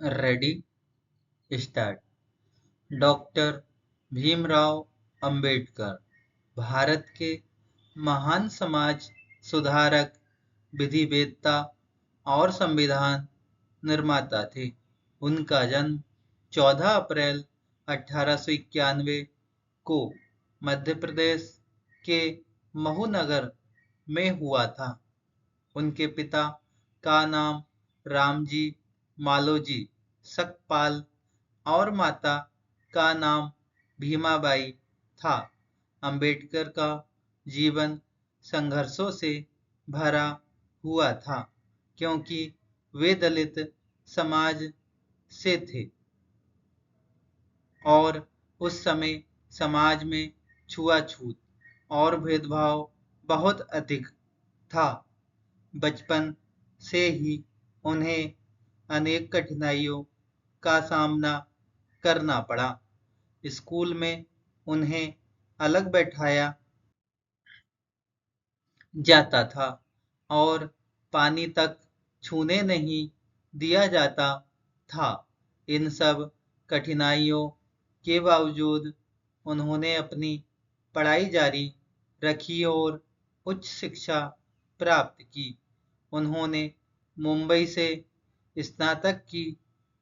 Ready, start. Doctor Bhimrao Ambedkar Bharat के महान समाज सुधारक, विधिवेत्ता और संविधान निर्माता थे। उनका जन्म 14 अप्रैल 1891 को मध्य प्रदेश के महू नगर में हुआ था। उनके पिता का नाम रामजी मालोजी सकपाल और माता का नाम भीमाबाई था। अंबेडकर का जीवन संघर्षों से भरा हुआ था, क्योंकि वे दलित समाज से थे और उस समय समाज में छुआछूत और भेदभाव बहुत अधिक था। बचपन से ही उन्हें अनेक कठिनाइयों का सामना करना पड़ा। स्कूल में उन्हें अलग बैठाया जाता था और पानी तक छूने नहीं दिया जाता था। इन सब कठिनाइयों के बावजूद उन्होंने अपनी पढ़ाई जारी रखी और उच्च शिक्षा प्राप्त की। उन्होंने मुंबई से स्नातक की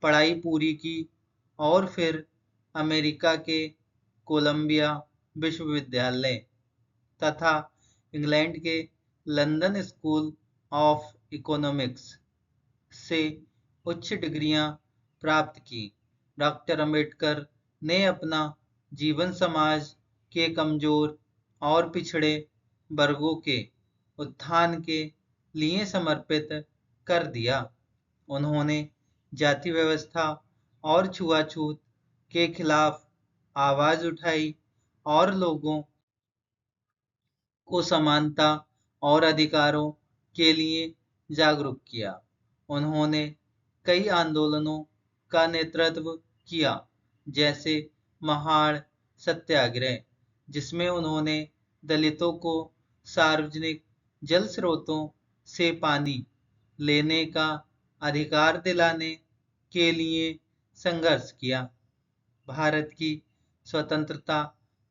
पढ़ाई पूरी की और फिर अमेरिका के कोलंबिया विश्वविद्यालय तथा इंग्लैंड के लंदन स्कूल ऑफ इकोनॉमिक्स से उच्च डिग्रियां प्राप्त की। डॉक्टर अंबेडकर ने अपना जीवन समाज के कमजोर और पिछड़े वर्गों के उत्थान के लिए समर्पित कर दिया। उन्होंने जाति व्यवस्था और छुआछूत के खिलाफ आवाज उठाई और लोगों को समानता और अधिकारों के लिए जागरूक किया। उन्होंने कई आंदोलनों का नेतृत्व किया, जैसे महाड़ सत्याग्रह, जिसमें उन्होंने दलितों को सार्वजनिक जल स्रोतों से पानी लेने का अधिकार दिलाने के लिए संघर्ष किया। भारत की स्वतंत्रता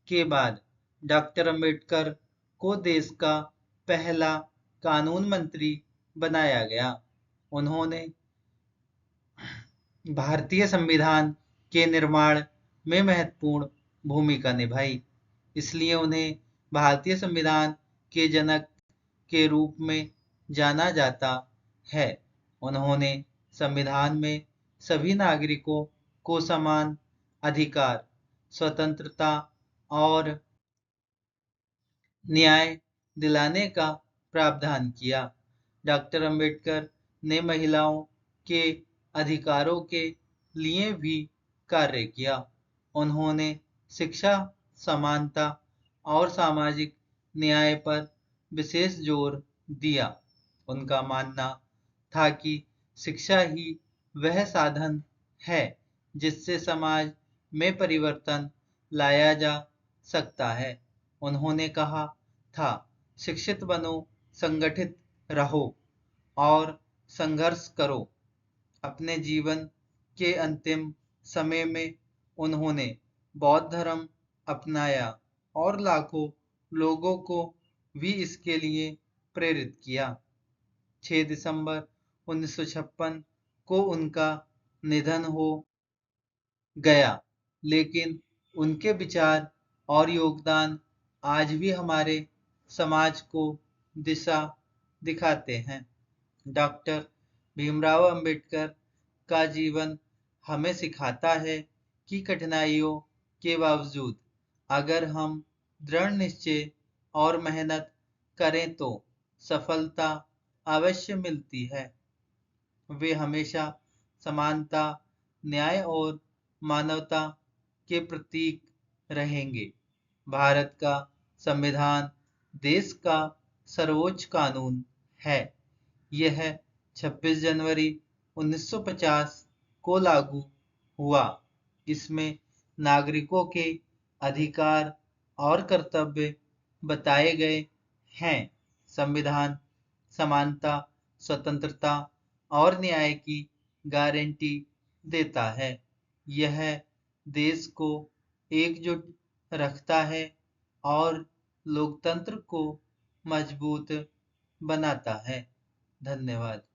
के बाद डॉक्टर अंबेडकर को देश का पहला कानून मंत्री बनाया गया। उन्होंने भारतीय संविधान के निर्माण में महत्वपूर्ण भूमिका निभाई, इसलिए उन्हें भारतीय संविधान के जनक के रूप में जाना जाता है। उन्होंने संविधान में सभी नागरिकों को समान अधिकार, स्वतंत्रता और न्याय दिलाने का प्रावधान किया। डॉक्टर अंबेडकर ने महिलाओं के अधिकारों के लिए भी कार्य किया। उन्होंने शिक्षा, समानता और सामाजिक न्याय पर विशेष जोर दिया। उनका मानना था कि शिक्षा ही वह साधन है जिससे समाज में परिवर्तन लाया जा सकता है। उन्होंने कहा था, शिक्षित बनो, संगठित रहो और संघर्ष करो। अपने जीवन के अंतिम समय में उन्होंने बौद्ध धर्म अपनाया और लाखों लोगों को भी इसके लिए प्रेरित किया। 6 दिसंबर 1956 को उनका निधन हो गया, लेकिन उनके विचार और योगदान आज भी हमारे समाज को दिशा दिखाते हैं। डॉक्टर भीमराव अंबेडकर का जीवन हमें सिखाता है कि कठिनाइयों के बावजूद अगर हम दृढ़ निश्चय और मेहनत करें तो सफलता अवश्य मिलती है। वे हमेशा समानता, न्याय और मानवता के प्रतीक रहेंगे। भारत का संविधान देश का सर्वोच्च कानून है। यह 26 जनवरी 1950 को लागू हुआ। इसमें नागरिकों के अधिकार और कर्तव्य बताए गए हैं। संविधान समानता, स्वतंत्रता और न्याय की गारंटी देता है। यह देश को एकजुट रखता है और लोकतंत्र को मजबूत बनाता है। धन्यवाद।